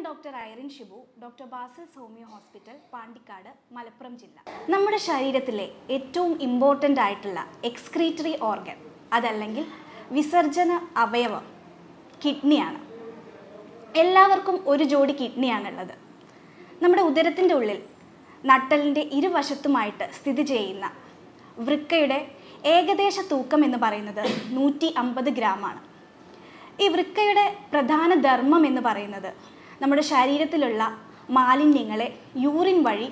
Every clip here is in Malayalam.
Doctor Irene Shibu, doctor Basil's homeo hospital, Pandikkad, Malappuram ജില്ല. നമ്മുടെ ശരീരത്തിലെ ഏറ്റവും ഇമ്പോർട്ടൻ്റ് ആയിട്ടുള്ള എക്സ്ക്രീറ്ററി ഓർഗൻ, അതല്ലെങ്കിൽ വിസർജന അവയവം കിഡ്നിയാണ്. എല്ലാവർക്കും ഒരു ജോഡി കിഡ്നിയാണുള്ളത്. നമ്മുടെ ഉദരത്തിൻ്റെ ഉള്ളിൽ നട്ടലിൻ്റെ ഇരുവശത്തുമായിട്ട് സ്ഥിതി ചെയ്യുന്ന വൃക്കയുടെ ഏകദേശ തൂക്കം എന്ന് പറയുന്നത് 150 ഗ്രാമാണ്. ഈ വൃക്കയുടെ പ്രധാന ധർമ്മം എന്ന് പറയുന്നത് നമ്മുടെ ശരീരത്തിലുള്ള മാലിന്യങ്ങളെ യൂറിൻ വഴി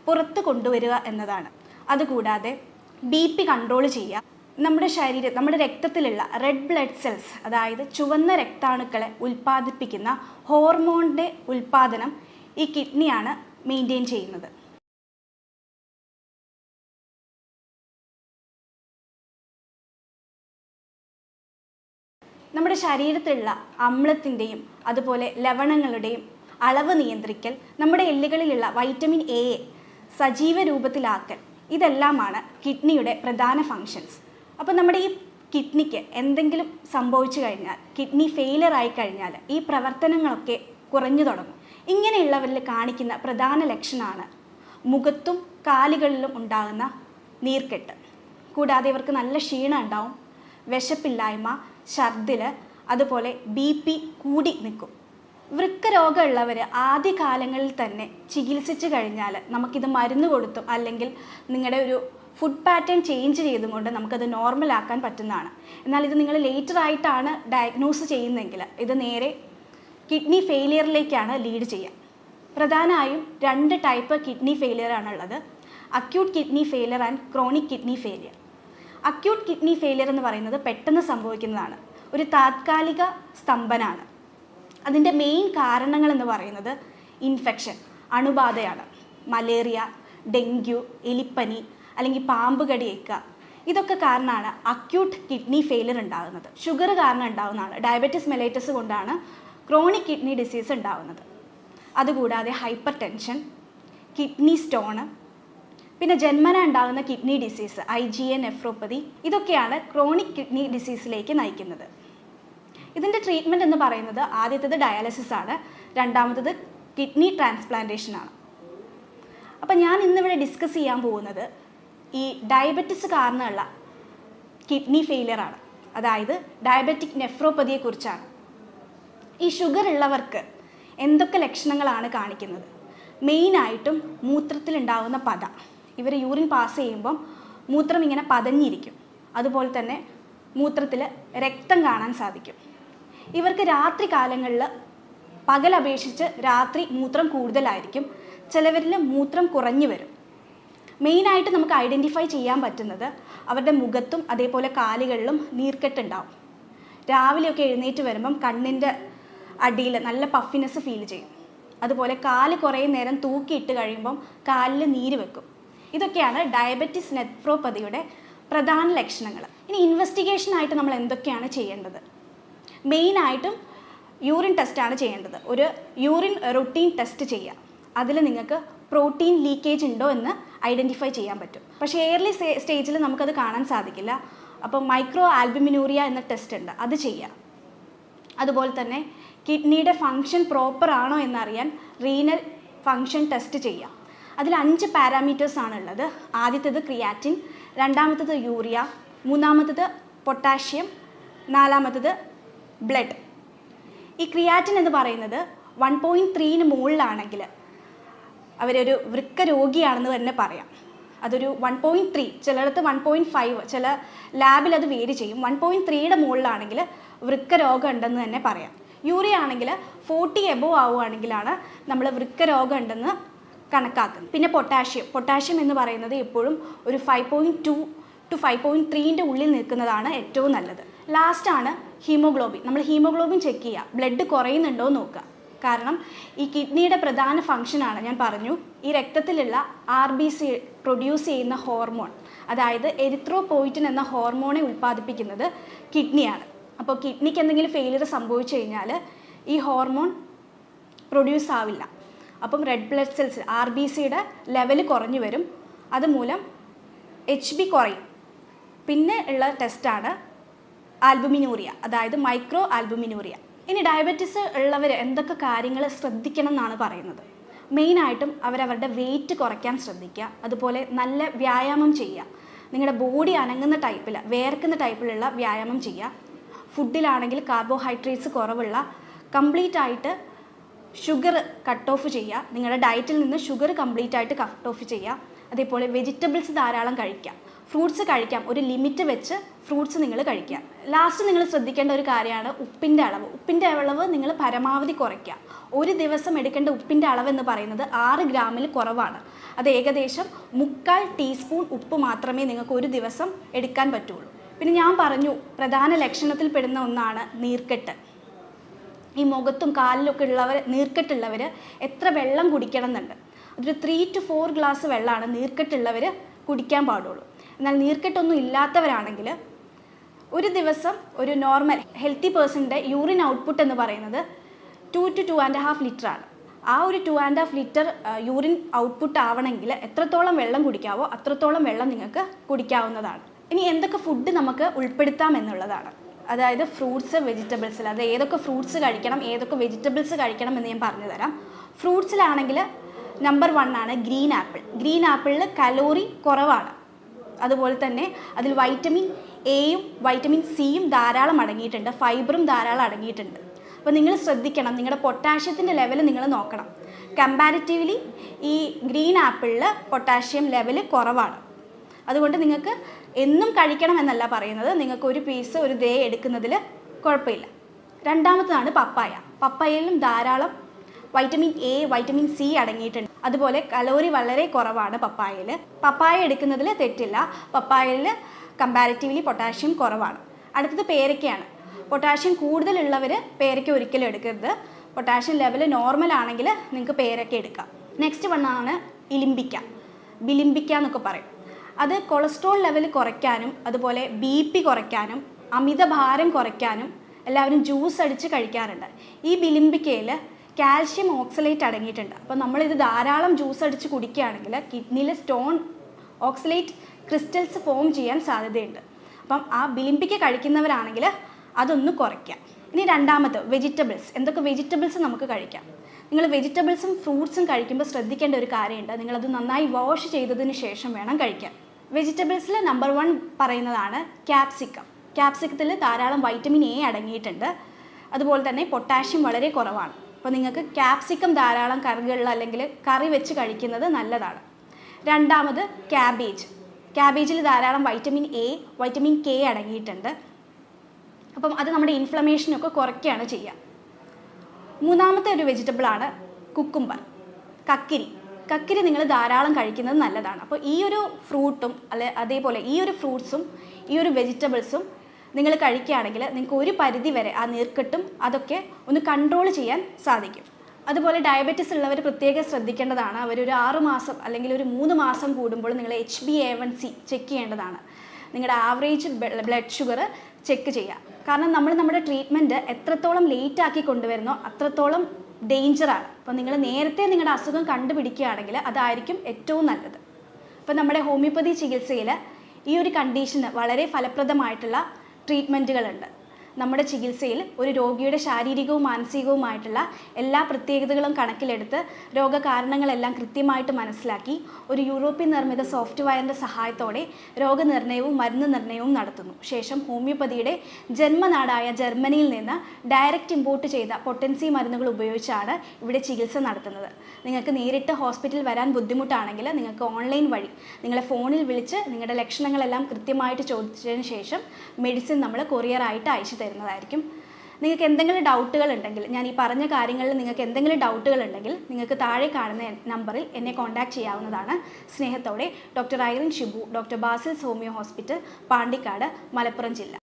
പുറത്ത് കൊണ്ടുവരിക എന്നതാണ്. അതുകൂടാതെ BP കൺട്രോൾ ചെയ്യുക, നമ്മുടെ രക്തത്തിലുള്ള റെഡ് ബ്ലഡ് സെൽസ്, അതായത് ചുവന്ന രക്താണുക്കളെ ഉൽപ്പാദിപ്പിക്കുന്ന ഹോർമോണിൻ്റെ ഉൽപ്പാദനം ഈ കിഡ്നിയാണ് മെയിൻറ്റെയിൻ ചെയ്യുന്നത്. നമ്മുടെ ശരീരത്തിലുള്ള അമ്ലത്തിൻ്റെയും അതുപോലെ ലവണങ്ങളുടെയും അളവ് നിയന്ത്രിക്കൽ, നമ്മുടെ എല്ലുകളിലുള്ള വൈറ്റമിൻ എയെ സജീവ രൂപത്തിലാക്കൽ, ഇതെല്ലാമാണ് കിഡ്നിയുടെ പ്രധാന ഫങ്ഷൻസ്. അപ്പോൾ നമ്മുടെ ഈ കിഡ്നിക്ക് എന്തെങ്കിലും സംഭവിച്ചു കഴിഞ്ഞാൽ, കിഡ്നി ഫെയിലർ ആയി കഴിഞ്ഞാൽ ഈ പ്രവർത്തനങ്ങളൊക്കെ കുറഞ്ഞു തുടങ്ങും. ഇങ്ങനെയുള്ളവരിൽ കാണിക്കുന്ന പ്രധാന ലക്ഷണമാണ് മുഖത്തും കാലുകളിലും ഉണ്ടാകുന്ന നീർക്കെട്ട്. കൂടാതെ ഇവർക്ക് നല്ല ക്ഷീണം ഉണ്ടാവും, വിശപ്പില്ലായ്മ, ഛർദിൽ, അതുപോലെ BP കൂടി നിൽക്കും. വൃക്ക രോഗമുള്ളവർ ആദ്യകാലങ്ങളിൽ തന്നെ ചികിത്സിച്ച് കഴിഞ്ഞാൽ നമുക്കിത് മരുന്ന് കൊടുത്തും അല്ലെങ്കിൽ നിങ്ങളുടെ ഒരു ഫുഡ് പാറ്റേൺ ചേഞ്ച് ചെയ്തും കൊണ്ട് നമുക്കത് നോർമലാക്കാൻ പറ്റുന്നതാണ്. എന്നാൽ ഇത് നിങ്ങൾ ലേറ്റർ ആയിട്ടാണ് ഡയഗ്നോസ് ചെയ്യുന്നതെങ്കിൽ ഇത് നേരെ കിഡ്നി ഫെയിലിയറിലേക്കാണ് ലീഡ് ചെയ്യുക. പ്രധാനമായും 2 ടൈപ്പ് കിഡ്നി ഫെയിലിയർ ആണുള്ളത്: acute kidney failure and chronic kidney failure. Acute kidney failure എന്ന് പറയുന്നത് പെട്ടെന്ന് സംഭവിക്കുന്നതാണ്, ഒരു താത്കാലിക സ്തംഭനാണ്. അതിൻ്റെ മെയിൻ കാരണങ്ങൾ എന്ന് പറയുന്നത് ഇൻഫെക്ഷൻ, അണുബാധയാണ്. മലേറിയ, ഡെങ്കു, എലിപ്പനി അല്ലെങ്കിൽ പാമ്പ് കടിയേക്കുക, ഇതൊക്കെ കാരണമാണ് അക്യൂട്ട് കിഡ്നി ഫെയിലിയർ ഉണ്ടാകുന്നത്. ഷുഗർ കാരണം ഉണ്ടാകുന്നതാണ്. ഡയബറ്റിസ് മെലൈറ്റസ് കൊണ്ടാണ് ക്രോണിക് കിഡ്നി ഡിസീസ് ഉണ്ടാകുന്നത്. അതുകൂടാതെ ഹൈപ്പർ ടെൻഷൻ, കിഡ്നി സ്റ്റോണ്, പിന്നെ ജന്മന ഉണ്ടാകുന്ന കിഡ്നി ഡിസീസ് IgA നെഫ്രോപ്പതി, ഇതൊക്കെയാണ് ക്രോണിക് കിഡ്നി ഡിസീസിലേക്ക് നയിക്കുന്നത്. ഇതിൻ്റെ ട്രീറ്റ്മെൻറ്റ് എന്ന് പറയുന്നത് ആദ്യത്തേത് ഡയാലിസിസ് ആണ്, രണ്ടാമത്തേത് കിഡ്നി ട്രാൻസ്പ്ലാന്റേഷനാണ്. അപ്പം ഞാൻ ഇന്നിവിടെ ഡിസ്കസ് ചെയ്യാൻ പോകുന്നത് ഈ ഡയബറ്റിസ് കാരണമുള്ള കിഡ്നി ഫെയിലിയർ ആണ്, അതായത് ഡയബറ്റിക് നെഫ്രോപ്പതിയെക്കുറിച്ചാണ്. ഈ ഷുഗർ ഉള്ളവർക്ക് എന്തൊക്കെ ലക്ഷണങ്ങളാണ് കാണിക്കുന്നത്? മെയിനായിട്ടും മൂത്രത്തിലുണ്ടാകുന്ന പത. ഇവർ യൂറിൻ പാസ് ചെയ്യുമ്പം മൂത്രം ഇങ്ങനെ പതഞ്ഞിരിക്കും. അതുപോലെ തന്നെ മൂത്രത്തിൽ രക്തം കാണാൻ സാധിക്കും. ഇവർക്ക് രാത്രി കാലങ്ങളിൽ പകലപേക്ഷിച്ച് രാത്രി മൂത്രം കൂടുതലായിരിക്കും. ചിലവരിൽ മൂത്രം കുറഞ്ഞു വരും. മെയിനായിട്ട് നമുക്ക് ഐഡൻറ്റിഫൈ ചെയ്യാൻ പറ്റുന്നത് അവരുടെ മുഖത്തും അതേപോലെ കാലുകളിലും നീർക്കെട്ടുണ്ടാവും. രാവിലെയൊക്കെ എഴുന്നേറ്റ് വരുമ്പം കണ്ണിൻ്റെ അടിയിൽ നല്ല പഫിനെസ് ഫീൽ ചെയ്യും. അതുപോലെ കാല് കുറേ നേരം തൂക്കിയിട്ട് കഴിയുമ്പം കാലിൽ നീര് വെക്കും. ഇതൊക്കെയാണ് ഡയബറ്റിസ് നെഫ്രോപ്പതിയുടെ പ്രധാന ലക്ഷണങ്ങൾ. ഇനി ഇൻവെസ്റ്റിഗേഷനായിട്ട് നമ്മൾ എന്തൊക്കെയാണ് ചെയ്യേണ്ടത്? മെയിനായിട്ടും യൂറിൻ ടെസ്റ്റാണ് ചെയ്യേണ്ടത്. ഒരു യൂറിൻ റുട്ടീൻ ടെസ്റ്റ് ചെയ്യുക. അതിൽ നിങ്ങൾക്ക് പ്രോട്ടീൻ ലീക്കേജ് ഉണ്ടോ എന്ന് ഐഡൻറ്റിഫൈ ചെയ്യാൻ പറ്റും. പക്ഷേ എയർലി സ്റ്റേജിൽ നമുക്കത് കാണാൻ സാധിക്കില്ല. അപ്പോൾ മൈക്രോ ആൽബുമിനൂറിയ എന്ന ടെസ്റ്റ് ഉണ്ട്, അത് ചെയ്യുക. അതുപോലെ തന്നെ കിഡ്നിയുടെ ഫങ്ഷൻ പ്രോപ്പർ ആണോ എന്നറിയാൻ റീനൽ ഫങ്ഷൻ ടെസ്റ്റ് ചെയ്യുക. അതിൽ 5 പാരാമീറ്റേഴ്സ് ആണുള്ളത്. ആദ്യത്തേത് ക്രിയാറ്റിൻ, രണ്ടാമത്തേത് യൂറിയ, മൂന്നാമത്തേത് പൊട്ടാഷ്യം, നാലാമത്തേത് ബ്ലഡ്. ഈ ക്രിയാറ്റിൻ എന്ന് പറയുന്നത് 1.3 മുകളിലാണെങ്കിൽ അവരൊരു വൃക്ക രോഗിയാണെന്ന് തന്നെ പറയാം. അതൊരു 1.3, ചിലയിടത്ത് 1.5, ചില ലാബിൽ അത് വേരി ചെയ്യും. 1.3യുടെ മുകളിലാണെങ്കിൽ വൃക്ക രോഗം ഉണ്ടെന്ന് തന്നെ പറയാം. യൂറിയ ആണെങ്കിൽ 40 എബോവ് ആവുകയാണെങ്കിലാണ് നമ്മൾ വൃക്ക രോഗം ഉണ്ടെന്ന് കണക്കാക്കുന്നത്. പിന്നെ പൊട്ടാഷ്യം എന്ന് പറയുന്നത് എപ്പോഴും ഒരു 5.2 to 5.3ൻ്റെ ഉള്ളിൽ നിൽക്കുന്നതാണ് ഏറ്റവും നല്ലത്. ലാസ്റ്റാണ് ഹീമോഗ്ലോബിൻ. നമ്മൾ ഹീമോഗ്ലോബിൻ ചെക്ക് ചെയ്യുക, ബ്ലഡ് കുറയുന്നുണ്ടോ എന്ന് നോക്കുക. കാരണം ഈ കിഡ്നിയുടെ പ്രധാന ഫങ്ഷനാണ്, ഞാൻ പറഞ്ഞു, ഈ രക്തത്തിലുള്ള RBC പ്രൊഡ്യൂസ് ചെയ്യുന്ന ഹോർമോൺ, അതായത് എരിത്രോപോയിറ്റിൻ എന്ന ഹോർമോണെ ഉൽപ്പാദിപ്പിക്കുന്നത് കിഡ്നിയാണ്. അപ്പോൾ കിഡ്നിക്ക് എന്തെങ്കിലും ഫെയിലിയർ സംഭവിച്ചു കഴിഞ്ഞാൽ ഈ ഹോർമോൺ പ്രൊഡ്യൂസ് ആവില്ല. അപ്പം റെഡ് ബ്ലഡ് സെൽസ് RBCയുടെ ലെവൽ കുറഞ്ഞു വരും. അതുമൂലം HB കുറയും. പിന്നെ ഉള്ള ടെസ്റ്റാണ് ആൽബുമിനൂറിയ, അതായത് മൈക്രോ ആൽബുമിനൂറിയ. ഇനി ഡയബറ്റീസ് ഉള്ളവർ എന്തൊക്കെ കാര്യങ്ങൾ ശ്രദ്ധിക്കണം എന്നാണ് പറയുന്നത്. മെയിനായിട്ടും അവരവരുടെ വെയിറ്റ് കുറയ്ക്കാൻ ശ്രദ്ധിക്കുക. അതുപോലെ നല്ല വ്യായാമം ചെയ്യുക. നിങ്ങളുടെ ബോഡി അനങ്ങുന്ന ടൈപ്പിൽ, വേർക്കുന്ന ടൈപ്പിലുള്ള വ്യായാമം ചെയ്യുക. ഫുഡിലാണെങ്കിൽ കാർബോഹൈഡ്രേറ്റ്സ് കുറവുള്ള, കംപ്ലീറ്റ് ആയിട്ട് ഷുഗർ കട്ട് ഓഫ് ചെയ്യുക. നിങ്ങളുടെ ഡയറ്റിൽ നിന്ന് ഷുഗർ കംപ്ലീറ്റ് ആയിട്ട് കട്ട് ഓഫ് ചെയ്യുക. അതേപോലെ വെജിറ്റബിൾസ് ധാരാളം കഴിക്കുക. ഫ്രൂട്ട്സ് കഴിക്കാം, ഒരു ലിമിറ്റ് വെച്ച് ഫ്രൂട്ട്സ് നിങ്ങൾ കഴിക്കുക. ലാസ്റ്റ് നിങ്ങൾ ശ്രദ്ധിക്കേണ്ട ഒരു കാര്യമാണ് ഉപ്പിൻ്റെ അളവ്. ഉപ്പിൻ്റെ അളവ് നിങ്ങൾ പരമാവധി കുറയ്ക്കുക. ഒരു ദിവസം എടുക്കേണ്ട ഉപ്പിൻ്റെ അളവ് എന്ന് പറയുന്നത് 6 ഗ്രാമിൽ കുറവാണ്. അത് ഏകദേശം 1/4 ടീസ്പൂൺ ഉപ്പ് മാത്രമേ നിങ്ങൾക്ക് ഒരു ദിവസം എടുക്കാൻ പറ്റുള്ളൂ. പിന്നെ ഞാൻ പറഞ്ഞു, പ്രധാന ലക്ഷണത്തിൽ പെടുന്ന ഒന്നാണ് നീർക്കെട്ട്. ഈ മുഖത്തും കാലിലൊക്കെ ഉള്ളവർ, നീർക്കെട്ടുള്ളവർ എത്ര വെള്ളം കുടിക്കണം എന്നുണ്ട്. ഒരു 3 to 4 ഗ്ലാസ് വെള്ളമാണ് നീർക്കെട്ടുള്ളവർ കുടിക്കാൻ പാടുള്ളൂ. എന്നാൽ നീർക്കെട്ടൊന്നും ഇല്ലാത്തവരാണെങ്കിൽ ഒരു ദിവസം ഒരു നോർമൽ ഹെൽത്തി പേഴ്സണിൻ്റെ യൂറിൻ ഔട്ട്പുട്ട് എന്ന് പറയുന്നത് 2 to 2.5 ലിറ്ററാണ്. ആ ഒരു 2.5 ലിറ്റർ യൂറിൻ ഔട്ട്പുട്ട് ആവണമെങ്കിൽ എത്രത്തോളം വെള്ളം കുടിക്കാവോ അത്രത്തോളം വെള്ളം നിങ്ങൾക്ക് കുടിക്കാവുന്നതാണ്. ഇനി എന്തൊക്കെ ഫുഡ് നമുക്ക് ഉൾപ്പെടുത്താം എന്നുള്ളതാണ്. അതായത് ഫ്രൂട്ട്സ്, വെജിറ്റബിൾസിൽ അത് ഏതൊക്കെ ഫ്രൂട്ട്സ് കഴിക്കണം, ഏതൊക്കെ വെജിറ്റബിൾസ് കഴിക്കണം എന്ന് ഞാൻ പറഞ്ഞു തരാം. ഫ്രൂട്ട്സിലാണെങ്കിൽ നമ്പർ 1 ആണ് ഗ്രീൻ ആപ്പിൾ. ഗ്രീൻ ആപ്പിളിൽ കലോറി കുറവാണ്. അതുപോലെ തന്നെ അതിൽ വൈറ്റമിൻ എയും വൈറ്റമിൻ സിയും ധാരാളം അടങ്ങിയിട്ടുണ്ട്, ഫൈബറും ധാരാളം അടങ്ങിയിട്ടുണ്ട്. അപ്പോൾ നിങ്ങൾ ശ്രദ്ധിക്കണം, നിങ്ങളുടെ പൊട്ടാഷ്യത്തിൻ്റെ ലെവൽ നിങ്ങൾ നോക്കണം. കമ്പാരിറ്റീവ്ലി ഈ ഗ്രീൻ ആപ്പിളിൽ പൊട്ടാഷ്യം ലെവൽ കുറവാണ്. അതുകൊണ്ട് നിങ്ങൾക്ക് എന്നും കഴിക്കണം എന്നല്ല പറയുന്നത്, നിങ്ങൾക്ക് ഒരു പീസ് ഒരു ഡേ എടുക്കുന്നതിൽ കുഴപ്പമില്ല. രണ്ടാമത്തതാണ് പപ്പായ. പപ്പായയിലും ധാരാളം വൈറ്റമിൻ എ, വൈറ്റമിൻ സി അടങ്ങിയിട്ടുണ്ട്. അതുപോലെ കലോറി വളരെ കുറവാണ് പപ്പായയിൽ. പപ്പായ എടുക്കുന്നതിൽ തെറ്റില്ല. പപ്പായയിൽ കമ്പാരിറ്റീവ്ലി പൊട്ടാഷ്യം കുറവാണ്. അടുത്തത് പേരയ്ക്കയാണ്. പൊട്ടാഷ്യം കൂടുതലുള്ളവർ പേരയ്ക്ക ഒരിക്കലും എടുക്കരുത്. പൊട്ടാഷ്യം ലെവൽ നോർമൽ ആണെങ്കിൽ നിങ്ങൾക്ക് പേരയ്ക്ക എടുക്കാം. നെക്സ്റ്റ് വണ്ണാണ് ഇലിമ്പിക്ക, ബിലിമ്പിക്ക എന്നൊക്കെ പറയും. അത് കൊളസ്ട്രോൾ ലെവൽ കുറയ്ക്കാനും അതുപോലെ BP കുറയ്ക്കാനും അമിതഭാരം കുറയ്ക്കാനും എല്ലാവരും ജ്യൂസ് അടിച്ച് കഴിക്കാറുണ്ട്. ഈ ബിലിമ്പിക്കയിൽ കാൽഷ്യം ഓക്സലേറ്റ് അടങ്ങിയിട്ടുണ്ട്. അപ്പോൾ നമ്മളിത് ധാരാളം ജ്യൂസ് അടിച്ച് കുടിക്കുകയാണെങ്കിൽ കിഡ്നിയിൽ സ്റ്റോൺ ഓക്സലേറ്റ് ക്രിസ്റ്റൽസ് ഫോം ചെയ്യാൻ സാധ്യതയുണ്ട്. അപ്പം ആ ബിലിമ്പിക്ക കഴിക്കുന്നവരാണെങ്കിൽ അതൊന്ന് കുറയ്ക്കാം. ഇനി രണ്ടാമത് വെജിറ്റബിൾസ്. എന്തൊക്കെ വെജിറ്റബിൾസ് നമുക്ക് കഴിക്കാം? നിങ്ങൾ വെജിറ്റബിൾസും ഫ്രൂട്ട്സും കഴിക്കുമ്പോൾ ശ്രദ്ധിക്കേണ്ട ഒരു കാര്യമുണ്ട്. നിങ്ങളത് നന്നായി വാഷ് ചെയ്തതിന് ശേഷം വേണം കഴിക്കാൻ. വെജിറ്റബിൾസിൽ നമ്പർ 1 പറയുന്നതാണ് ക്യാപ്സിക്കം. ക്യാപ്സിക്കത്തിൽ ധാരാളം വൈറ്റമിൻ എ അടങ്ങിയിട്ടുണ്ട്. അതുപോലെ തന്നെ പൊട്ടാഷ്യം വളരെ കുറവാണ്. അപ്പോൾ നിങ്ങൾക്ക് ക്യാപ്സിക്കം ധാരാളം കറികളിൽ അല്ലെങ്കിൽ കറി വെച്ച് കഴിക്കുന്നത് നല്ലതാണ്. രണ്ടാമത് ക്യാബേജ്. ക്യാബേജിൽ ധാരാളം വൈറ്റമിൻ എ, വൈറ്റമിൻ കെ അടങ്ങിയിട്ടുണ്ട്. അപ്പം അത് നമ്മുടെ ഇൻഫ്ലമേഷനൊക്കെ കുറയ്ക്കുകയാണ് ചെയ്യുക. മൂന്നാമത്തെ ഒരു വെജിറ്റബിളാണ് കുക്കുംബർ, കക്കിരി. കക്കിരി നിങ്ങൾ ധാരാളം കഴിക്കുന്നത് നല്ലതാണ്. അപ്പോൾ ഈ ഒരു ഫ്രൂട്ടും അതേപോലെ ഈ ഒരു ഫ്രൂട്ട്സും ഈ ഒരു വെജിറ്റബിൾസും നിങ്ങൾ കഴിക്കുകയാണെങ്കിൽ നിങ്ങൾക്ക് ഒരു പരിധി വരെ ആ നീർക്കെട്ടും അതൊക്കെ ഒന്ന് കൺട്രോൾ ചെയ്യാൻ സാധിക്കും. അതുപോലെ ഡയബറ്റീസ് ഉള്ളവർ പ്രത്യേകം ശ്രദ്ധിക്കേണ്ടതാണ്. അവരൊരു 6 മാസം അല്ലെങ്കിൽ ഒരു 3 മാസം കൂടുമ്പോൾ നിങ്ങൾ HbA1c ചെക്ക് ചെയ്യേണ്ടതാണ്. നിങ്ങളുടെ ആവറേജ് ബ്ലഡ് ഷുഗർ ചെക്ക് ചെയ്യുക. കാരണം നമ്മൾ നമ്മുടെ ട്രീറ്റ്മെൻറ്റ് എത്രത്തോളം ലേറ്റ് ആക്കി കൊണ്ടുവരുന്നോ അത്രത്തോളം ഡേഞ്ചറാണ്. അപ്പോൾ നിങ്ങൾ നേരത്തെ നിങ്ങളുടെ അസുഖം കണ്ടുപിടിക്കുകയാണെങ്കിൽ അതായിരിക്കും ഏറ്റവും നല്ലത്. അപ്പോൾ നമ്മുടെ ഹോമിയോപ്പതി ചികിത്സയിൽ ഈ ഒരു കണ്ടീഷന് വളരെ ഫലപ്രദമായിട്ടുള്ള ട്രീറ്റ്മെൻറ്റുകളുണ്ട്. നമ്മുടെ ചികിത്സയിൽ ഒരു രോഗിയുടെ ശാരീരികവും മാനസികവുമായിട്ടുള്ള എല്ലാ പ്രത്യേകതകളും കണക്കിലെടുത്ത് രോഗകാരണങ്ങളെല്ലാം കൃത്യമായിട്ട് മനസ്സിലാക്കി ഒരു യൂറോപ്യൻ നിർമ്മിത സോഫ്റ്റ്വെയറിൻ്റെ സഹായത്തോടെ രോഗനിർണയവും മരുന്ന് നിർണയവും നടത്തുന്നു. ശേഷം ഹോമിയോപ്പതിയുടെ ജന്മനാടായ ജർമ്മനിയിൽ നിന്ന് ഡയറക്റ്റ് ഇമ്പോർട്ട് ചെയ്ത പൊട്ടൻസി മരുന്നുകൾ ഉപയോഗിച്ചാണ് ഇവിടെ ചികിത്സ നടത്തുന്നത്. നിങ്ങൾക്ക് നേരിട്ട് ഹോസ്പിറ്റലിൽ വരാൻ ബുദ്ധിമുട്ടാണെങ്കിൽ നിങ്ങൾക്ക് ഓൺലൈൻ വഴി നിങ്ങളെ ഫോണിൽ വിളിച്ച് നിങ്ങളുടെ ലക്ഷണങ്ങളെല്ലാം കൃത്യമായിട്ട് ചോദിച്ചതിന് ശേഷം മെഡിസിൻ നമ്മൾ കൊറിയറായിട്ട് അയച്ചു തരുന്നതായിരിക്കും. നിങ്ങൾക്ക് എന്തെങ്കിലും ഡൗട്ടുകൾ ഉണ്ടെങ്കിൽ, ഞാൻ ഈ പറഞ്ഞ കാര്യങ്ങളിൽ നിങ്ങൾക്ക് എന്തെങ്കിലും ഡൗട്ടുകൾ ഉണ്ടെങ്കിൽ നിങ്ങൾക്ക് താഴെ കാണുന്ന നമ്പറിൽ എന്നെ കോൺടാക്റ്റ് ചെയ്യാവുന്നതാണ്. സ്നേഹത്തോടെ doctor Irene Shibu, doctor Basil's homeo hospital, Pandikkad, Malappuram ജില്ല.